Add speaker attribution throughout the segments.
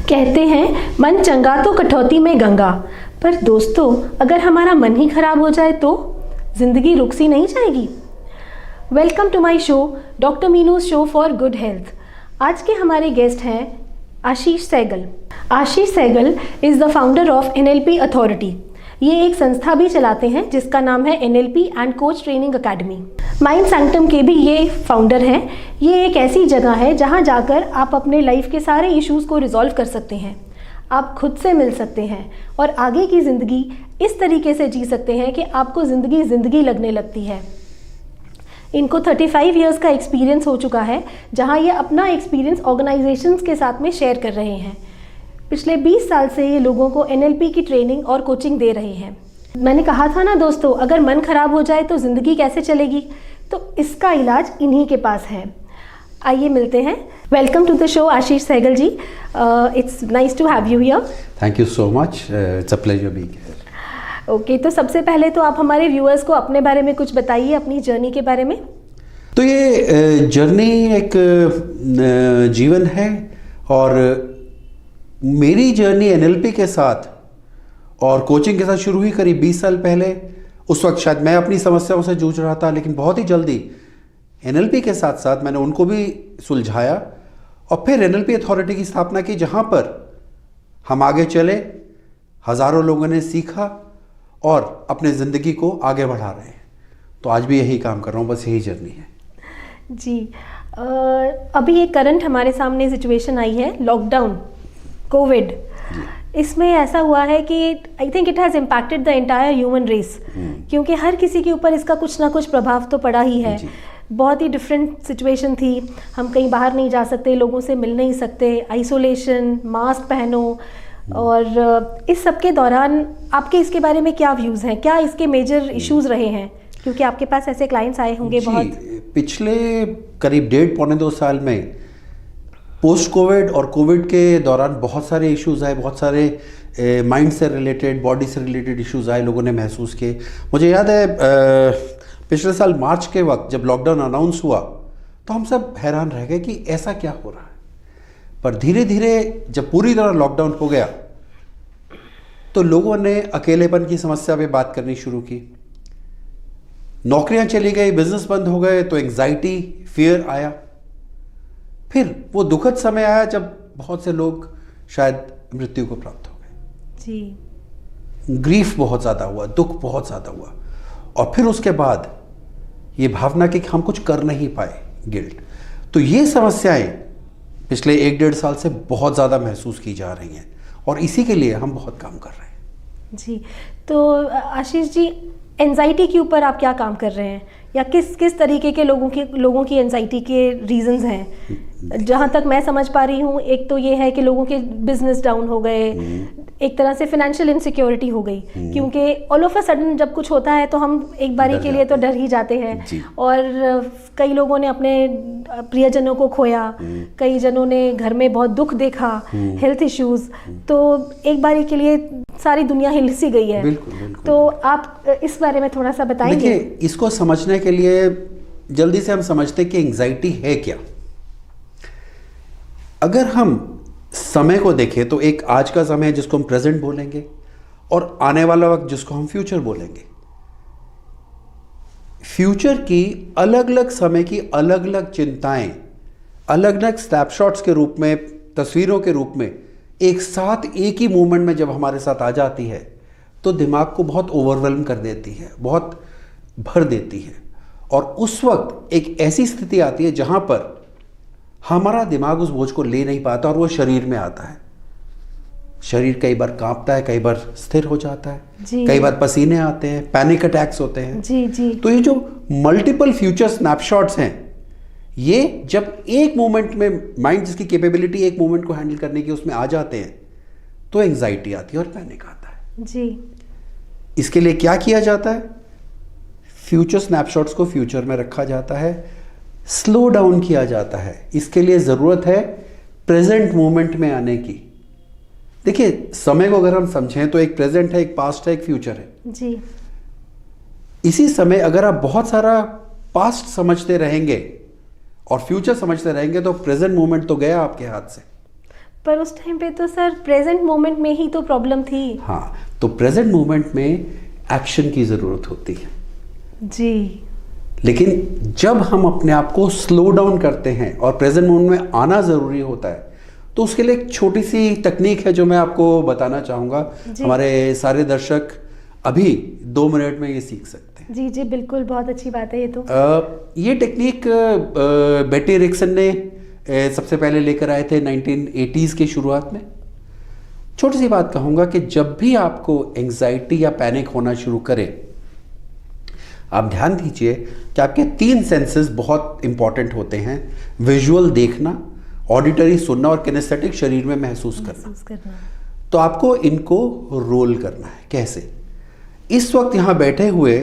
Speaker 1: कहते हैं मन चंगा तो कटौती में गंगा। पर दोस्तों, अगर हमारा मन ही खराब हो जाए तो जिंदगी रुक सी नहीं जाएगी। Welcome to my show, doctor Meenu's show for good health. आज के हमारे गेस्ट हैं Ashish Sehgal. Ashish Sehgal is the founder of NLP authority. ये एक संस्था भी चलाते हैं जिसका नाम है NLP and coach training academy. Mind sanctum के भी ये फाउंडर हैं। ये एक ऐसी जगह है जहां जाकर आप अपने लाइफ के सारे इश्यूज़ को रिजॉल्व कर सकते हैं, आप खुद से मिल सकते हैं और आगे की ज़िंदगी इस तरीके से जी सकते हैं कि आपको ज़िंदगी लगने लगती है। इनको 35 इयर्स का एक्सपीरियंस हो चुका है, जहां ये अपना एक्सपीरियंस ऑर्गेनाइजेशंस के साथ में शेयर कर रहे हैं। पिछले 20 साल से ये लोगों को NLP की ट्रेनिंग और कोचिंग दे रहे हैं। मैंने कहा था ना दोस्तों, अगर मन खराब हो जाए तो ज़िंदगी कैसे चलेगी, तो इसका इलाज इन्हीं के पास है। आइए मिलते हैं। Welcome to the show Ashish Sahgal ji. It's nice to have you here.
Speaker 2: Thank you so much, it's a pleasure being here.
Speaker 1: Okay, तो सबसे पहले तो आप हमारे व्यूअर्स को अपने बारे में कुछ बताइए, अपनी जर्नी के बारे में।
Speaker 2: तो ये जर्नी एक जीवन है और मेरी जर्नी NLP के साथ और कोचिंग के साथ शुरू हुई करीब 20 साल पहले। उस वक्त शायद मैं अपनी समस्याओं से जूझ रहा था, लेकिन बहुत ही जल्दी NLP के साथ साथ मैंने उनको भी सुलझाया और फिर NLP अथॉरिटी की स्थापना की, जहाँ पर हम आगे चले, हज़ारों लोगों ने सीखा और अपने ज़िंदगी को आगे बढ़ा रहे हैं। तो आज भी यही काम कर रहा हूँ, बस यही जर्नी है
Speaker 1: जी। अभी एक करंट हमारे सामने सिचुएशन आई है, लॉकडाउन, कोविड। इसमें ऐसा हुआ है कि I think it has impacted the entire human race, क्योंकि हर किसी के ऊपर इसका कुछ ना कुछ प्रभाव तो पड़ा ही है। बहुत ही डिफरेंट सिचुएशन थी। हम कहीं बाहर नहीं जा सकते, लोगों से मिल नहीं सकते, आइसोलेशन, मास्क पहनो। और इस सब के दौरान आपके इसके बारे में क्या व्यूज़ हैं? क्या इसके मेजर इश्यूज़ रहे हैं? क्योंकि आपके पास ऐसे क्लाइंट्स आए होंगे बहुत।
Speaker 2: पिछले करीब 1.5-2 साल में पोस्ट कोविड और कोविड के दौरान बहुत सारे इश्यूज आए, बहुत सारे माइंड से रिलेटेड, बॉडी से रिलेटेड इश्यूज आए, लोगों ने महसूस किए। मुझे याद है पिछले साल मार्च के वक्त जब लॉकडाउन अनाउंस हुआ तो हम सब हैरान रह गए कि ऐसा क्या हो रहा है। पर धीरे धीरे जब पूरी तरह लॉकडाउन हो गया तो लोगों ने अकेलेपन की समस्या पे बात करनी शुरू की। नौकरियां चली गई, बिजनेस बंद हो गए, तो एंग्जाइटी, फियर आया। फिर वो दुखद समय आया जब बहुत से लोग शायद मृत्यु को प्राप्त हो गए
Speaker 1: जी।
Speaker 2: ग्रीफ बहुत ज़्यादा हुआ, दुख बहुत ज़्यादा हुआ, और फिर उसके बाद ये भावना कि हम कुछ कर नहीं पाए, गिल्ट। तो ये समस्याएं पिछले 1-1.5 साल से बहुत ज़्यादा महसूस की जा रही हैं और इसी के लिए हम बहुत काम कर रहे हैं
Speaker 1: जी। तो आशीष जी, एंजाइटी के ऊपर आप क्या काम कर रहे हैं, या किस तरीके के लोगों की एंजाइटी के रीजंस हैं? जहाँ तक मैं समझ पा रही हूँ, एक तो ये है कि लोगों के बिजनेस डाउन हो गए, एक तरह से फाइनेंशियल इनसिक्योरिटी हो गई, क्योंकि ऑल ऑफ अ सडन जब कुछ होता है तो हम एक बारी के लिए तो डर ही जाते हैं। और कई लोगों ने अपने प्रियजनों को खोया, कई जनों ने घर में बहुत दुख देखा, हेल्थ इश्यूज, तो एक बारी के लिए सारी दुनिया हिल सी गई है।
Speaker 2: बिल्कुल, बिल्कुल।
Speaker 1: तो आप इस बारे में थोड़ा सा बताएंगे?
Speaker 2: देखिए, इसको समझने के लिए जल्दी से हम समझते कि एंग्जाइटी है क्या। अगर हम समय को देखें तो एक आज का समय है जिसको हम प्रेजेंट बोलेंगे, और आने वाला वक्त जिसको हम फ्यूचर बोलेंगे। फ्यूचर की अलग अलग समय की अलग अलग चिंताएं, अलग अलग स्नैपशॉट्स के रूप में, तस्वीरों के रूप में एक साथ एक ही मोमेंट में जब हमारे साथ आ जाती है तो दिमाग को बहुत ओवरवेल्म कर देती है, बहुत भर देती है। और उस वक्त एक ऐसी स्थिति आती है जहां पर हमारा दिमाग उस बोझ को ले नहीं पाता और वो शरीर में आता है। शरीर कई बार कांपता है, कई बार स्थिर हो जाता है, कई बार पसीने आते हैं, पैनिक अटैक्स होते हैं
Speaker 1: जी।
Speaker 2: तो ये जो मल्टीपल फ्यूचर स्नैपशॉट्स हैं, ये जब एक मोमेंट में माइंड जिसकी कैपेबिलिटी एक मोमेंट को हैंडल करने की उसमें आ जाते हैं तो एंग्जाइटी आती है और पैनिक आता है
Speaker 1: जी।
Speaker 2: इसके लिए क्या किया जाता है? फ्यूचर स्नैपशॉट्स को फ्यूचर में रखा जाता है, स्लो डाउन किया जाता है। इसके लिए ज़रूरत है प्रेजेंट मोमेंट में आने की। देखिए, समय को अगर हम समझें तो एक प्रेजेंट है, एक पास्ट है, एक फ्यूचर है
Speaker 1: जी।
Speaker 2: इसी समय अगर आप बहुत सारा पास्ट समझते रहेंगे और फ्यूचर समझते रहेंगे तो प्रेजेंट मोमेंट तो गया आपके हाथ से।
Speaker 1: पर उस टाइम पे तो सर प्रेजेंट मोमेंट में ही तो प्रॉब्लम थी।
Speaker 2: हाँ, तो प्रेजेंट मोमेंट में एक्शन की ज़रूरत होती है
Speaker 1: जी।
Speaker 2: लेकिन जब हम अपने आप को स्लो डाउन करते हैं और प्रेजेंट मोमेंट में आना ज़रूरी होता है, तो उसके लिए एक छोटी सी तकनीक है जो मैं आपको बताना चाहूँगा। हमारे सारे दर्शक अभी 2 मिनट में ये सीख सकते हैं।
Speaker 1: जी जी बिल्कुल, बहुत अच्छी बात है ये तो।
Speaker 2: ये टेक्निक बेटी एरिक्सन ने सबसे पहले लेकर आए थे 1980s की शुरुआत में। छोटी सी बात कहूँगा कि जब भी आपको एंजाइटी या पैनिक होना शुरू करे, आप ध्यान दीजिए कि आपके 3 सेंसेस बहुत इंपॉर्टेंट होते हैं। विजुअल देखना, ऑडिटरी सुनना और किनेस्थेटिक शरीर में महसूस करना। तो आपको इनको रोल करना है। कैसे? इस वक्त यहाँ बैठे हुए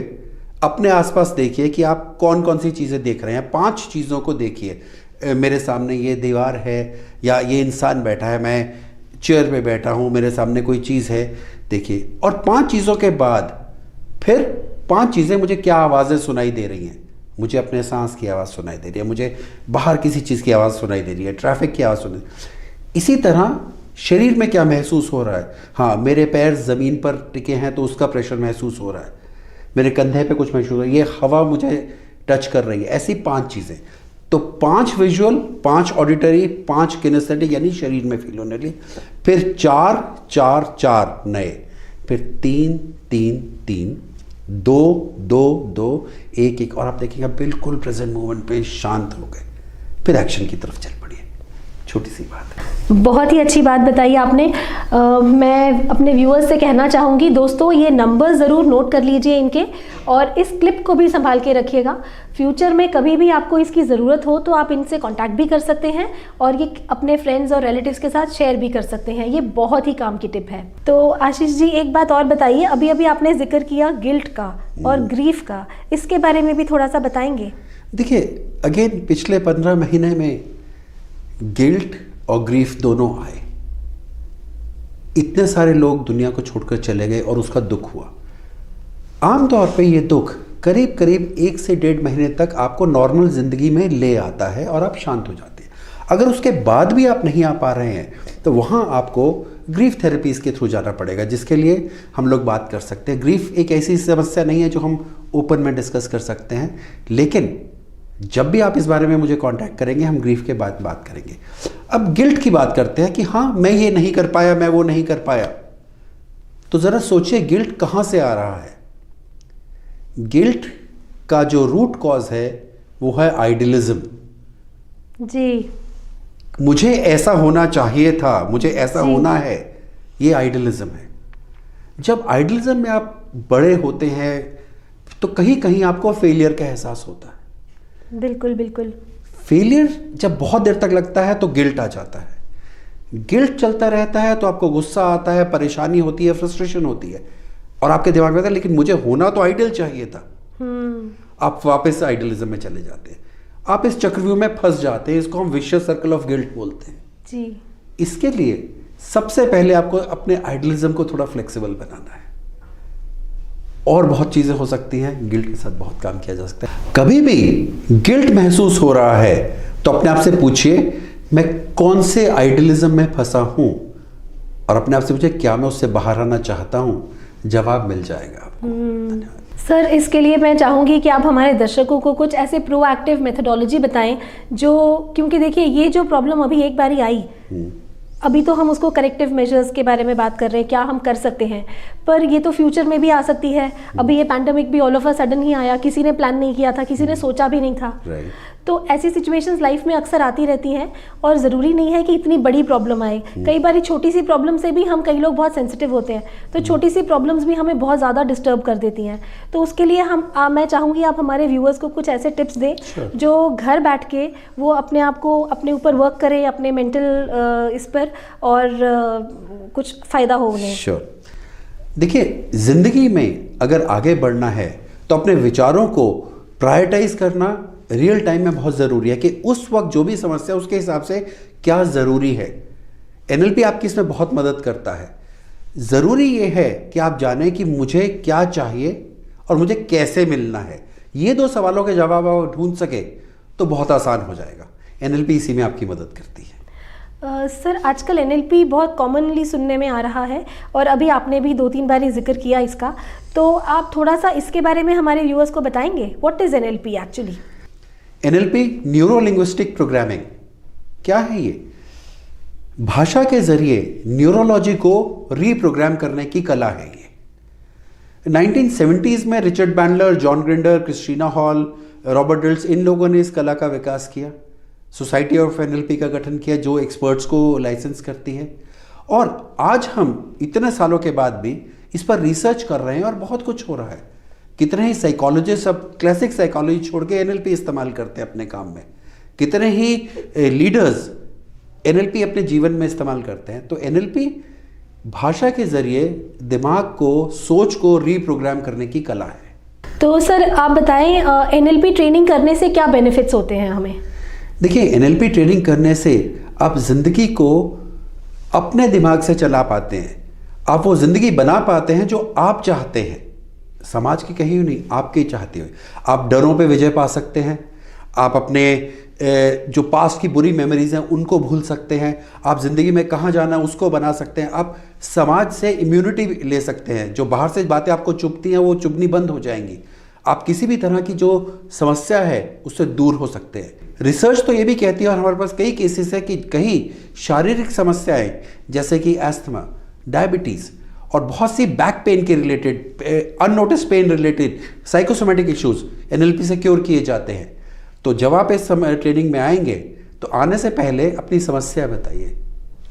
Speaker 2: अपने आसपास देखिए कि आप कौन कौन सी चीज़ें देख रहे हैं। 5 चीज़ों को देखिए। मेरे सामने ये दीवार है, या ये इंसान बैठा है, मैं चेयर पे बैठा हूँ, मेरे सामने कोई चीज़ है, देखिए। और 5 चीज़ों के बाद फिर 5 चीज़ें मुझे क्या आवाज़ें सुनाई दे रही हैं। मुझे अपने सांस की आवाज़ सुनाई दे रही है, मुझे बाहर किसी चीज़ की आवाज़ सुनाई दे रही है, ट्रैफिक की आवाज़ सुनाई। इसी तरह शरीर में क्या महसूस हो रहा है। हाँ, मेरे पैर ज़मीन पर टिके हैं तो उसका प्रेशर महसूस हो रहा है, मेरे कंधे पे कुछ महसूस हो रहा है, ये हवा मुझे टच कर रही है। ऐसी 5 चीज़ें। तो 5 विजुअल, 5 ऑडिटरी, 5 किनेस्थेटिक यानी शरीर में फील होने लिए, फिर 4 4 4 नए, फिर 3 3 3 2 2 2 1 1, और आप देखिएगा बिल्कुल प्रेजेंट मोमेंट पे शांत हो गए। फिर एक्शन की तरफ चल पड़िए। छोटी सी बात है।
Speaker 1: बहुत ही अच्छी बात बताई आपने। मैं अपने व्यूअर्स से कहना चाहूँगी, दोस्तों ये नंबर ज़रूर नोट कर लीजिए इनके, और इस क्लिप को भी संभाल के रखिएगा। फ्यूचर में कभी भी आपको इसकी ज़रूरत हो तो आप इनसे कांटेक्ट भी कर सकते हैं, और ये अपने फ्रेंड्स और रिलेटिव्स के साथ शेयर भी कर सकते हैं। ये बहुत ही काम की टिप है। तो आशीष जी, एक बात और बताइए, अभी अभी आपने जिक्र किया गिल्ट का और ग्रीफ का, इसके बारे में भी थोड़ा सा बताएंगे?
Speaker 2: देखिए, अगेन पिछले 15 महीने में गिल्ट और ग्रीफ दोनों आए। इतने सारे लोग दुनिया को छोड़कर चले गए और उसका दुख हुआ। आमतौर पे ये दुख करीब करीब 1 से 1.5 महीने तक आपको नॉर्मल ज़िंदगी में ले आता है और आप शांत हो जाते हैं। अगर उसके बाद भी आप नहीं आ पा रहे हैं तो वहाँ आपको ग्रीफ थेरेपीज़ के थ्रू जाना पड़ेगा, जिसके लिए हम लोग बात कर सकते हैं। ग्रीफ एक ऐसी समस्या नहीं है जो हम ओपन में डिस्कस कर सकते हैं, लेकिन जब भी आप इस बारे में मुझे कांटेक्ट करेंगे हम ग्रीफ के बाद बात करेंगे। अब गिल्ट की बात करते हैं कि हाँ, मैं ये नहीं कर पाया, मैं वो नहीं कर पाया। तो ज़रा सोचिए गिल्ट कहाँ से आ रहा है। गिल्ट का जो रूट कॉज है वो है आइडियलिज्म।
Speaker 1: जी,
Speaker 2: मुझे ऐसा होना चाहिए था, मुझे ऐसा होना है, ये आइडियलिज्म है। जब आइडियलिज्म में आप बड़े होते हैं तो कहीं कहीं आपको फेलियर का एहसास होता है।
Speaker 1: बिल्कुल बिल्कुल।
Speaker 2: फेलियर जब बहुत देर तक लगता है तो गिल्ट आ जाता है। गिल्ट चलता रहता है तो आपको गुस्सा आता है, परेशानी होती है, फ्रस्ट्रेशन होती है, और आपके दिमाग में आता है लेकिन मुझे होना तो आइडियल चाहिए था। आप वापस आइडियलिज्म में चले जाते हैं, आप इस चक्रव्यूह में फंस जाते हैं। इसको हम विशियस सर्कल ऑफ गिल्ट बोलते हैं।
Speaker 1: जी,
Speaker 2: इसके लिए सबसे पहले आपको अपने आइडियलिज्म को थोड़ा फ्लेक्सिबल बनाना है। और बहुत चीज़ें हो सकती हैं, गिल्ट के साथ बहुत काम किया जा सकता है। कभी भी गिल्ट महसूस हो रहा है तो अपने आप से पूछिए, मैं कौन से आइडियलिज्म में फंसा हूं, और अपने आप से पूछिए क्या मैं उससे बाहर आना चाहता हूं। जवाब मिल जाएगा आपको। धन्यवाद
Speaker 1: सर। इसके लिए मैं चाहूँगी कि आप हमारे दर्शकों को कुछ ऐसे प्रोएक्टिव मेथडोलॉजी बताएं जो, क्योंकि देखिए ये जो प्रॉब्लम अभी एक बारी आई, अभी तो हम उसको करेक्टिव मेजर्स के बारे में बात कर रहे हैं, क्या हम कर सकते हैं, पर ये तो फ्यूचर में भी आ सकती है। अभी ये पैंडेमिक भी ऑल ऑफ अ सडन ही आया, किसी ने प्लान नहीं किया था, किसी ने सोचा भी नहीं था। तो ऐसी सिचुएशंस लाइफ में अक्सर आती रहती हैं, और ज़रूरी नहीं है कि इतनी बड़ी प्रॉब्लम आए। कई बारी छोटी सी प्रॉब्लम से भी हम, कई लोग बहुत सेंसिटिव होते हैं, तो छोटी सी प्रॉब्लम्स भी हमें बहुत ज़्यादा डिस्टर्ब कर देती हैं। तो उसके लिए मैं चाहूँगी आप हमारे व्यूअर्स को कुछ ऐसे टिप्स दें जो घर बैठ के वो अपने आप को, अपने ऊपर वर्क करें, अपने मेंटल इस पर, और कुछ फ़ायदा हो उन्हें।
Speaker 2: श्योर। देखिए, ज़िंदगी में अगर आगे बढ़ना है तो अपने विचारों को प्रायोरिटाइज करना रियल टाइम में बहुत ज़रूरी है, कि उस वक्त जो भी समस्या उसके हिसाब से क्या ज़रूरी है। NLP आपकी इसमें बहुत मदद करता है। ज़रूरी ये है कि आप जानें कि मुझे क्या चाहिए और मुझे कैसे मिलना है। ये 2 सवालों के जवाब आप ढूंढ सके तो बहुत आसान हो जाएगा। NLP इसी में आपकी मदद करती है।
Speaker 1: सर आजकल एनएलपी बहुत कॉमनली सुनने में आ रहा है और अभी आपने भी 2-3 बार ही जिक्र किया इसका, तो आप थोड़ा सा इसके बारे में हमारे व्यूअर्स को बताएंगे, what is NLP actually?
Speaker 2: NLP neuro linguistic programming क्या है? ये भाषा के जरिए न्यूरोलॉजी को रीप्रोग्राम करने की कला है। ये 1970s में Richard Bandler, John Grinder, Christina Hall, Robert Dilts, इन लोगों ने इस कला का विकास किया। सोसाइटी ऑफ एनएलपी का गठन किया जो एक्सपर्ट्स को लाइसेंस करती है, और आज हम इतने सालों के बाद भी इस पर रिसर्च कर रहे हैं और बहुत कुछ हो रहा है। कितने ही साइकोलॉजिस्ट अब क्लासिक साइकोलॉजी छोड़ के एनएलपी इस्तेमाल करते हैं अपने काम में, कितने ही लीडर्स एनएलपी अपने जीवन में इस्तेमाल करते हैं। तो एनएलपी भाषा के जरिए दिमाग को, सोच को रीप्रोग्राम करने की कला है।
Speaker 1: तो सर आप बताएं एनएलपी ट्रेनिंग करने से क्या बेनिफिट्स होते हैं हमें?
Speaker 2: देखिए, एनएलपी ट्रेनिंग करने से आप जिंदगी को अपने दिमाग से चला पाते हैं, आप वो जिंदगी बना पाते हैं जो आप चाहते हैं, समाज की कहीं नहीं, आपके चाहते हुए। आप डरों पे विजय पा सकते हैं, आप अपने जो पास्ट की बुरी मेमोरीज हैं उनको भूल सकते हैं, आप ज़िंदगी में कहाँ जाना उसको बना सकते हैं, आप समाज से इम्यूनिटी ले सकते हैं, जो बाहर से बातें आपको चुभती हैं वो चुभनी बंद हो जाएंगी, आप किसी भी तरह की जो समस्या है उससे दूर हो सकते हैं। रिसर्च तो ये भी कहती है, और हमारे पास कई केसेस है कि कहीं शारीरिक समस्याएं जैसे कि एस्थमा, डायबिटीज़ और बहुत सी बैक पेन के related, unnoticed pen related psychosomatic issues NLP से क्योर किए जाते हैं। तो जब आप इस समय ट्रेनिंग में आएंगे तो आने से पहले अपनी समस्या बताइए,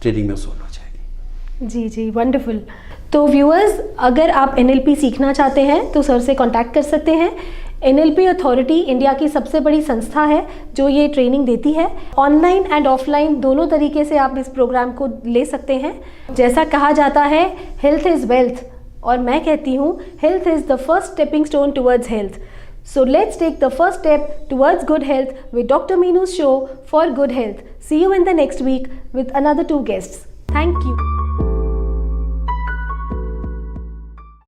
Speaker 2: ट्रेनिंग में सॉल्व हो जाएगी।
Speaker 1: जी जी, वंडरफुल। तो व्यूअर्स, अगर आप एनएलपी सीखना चाहते हैं तो सर से कांटेक्ट कर सकते हैं। एनएलपी अथॉरिटी इंडिया की सबसे बड़ी संस्था है जो ये ट्रेनिंग देती है। ऑनलाइन एंड ऑफलाइन दोनों तरीके से आप इस प्रोग्राम को ले सकते हैं। जैसा कहा जाता है, हेल्थ इज़ वेल्थ, और मैं कहती हूँ health is the first stepping stone towards health. So let's take the first step towards good health with Dr. Meenu's show for good health. See you in the next week with another 2 guests. Thank you.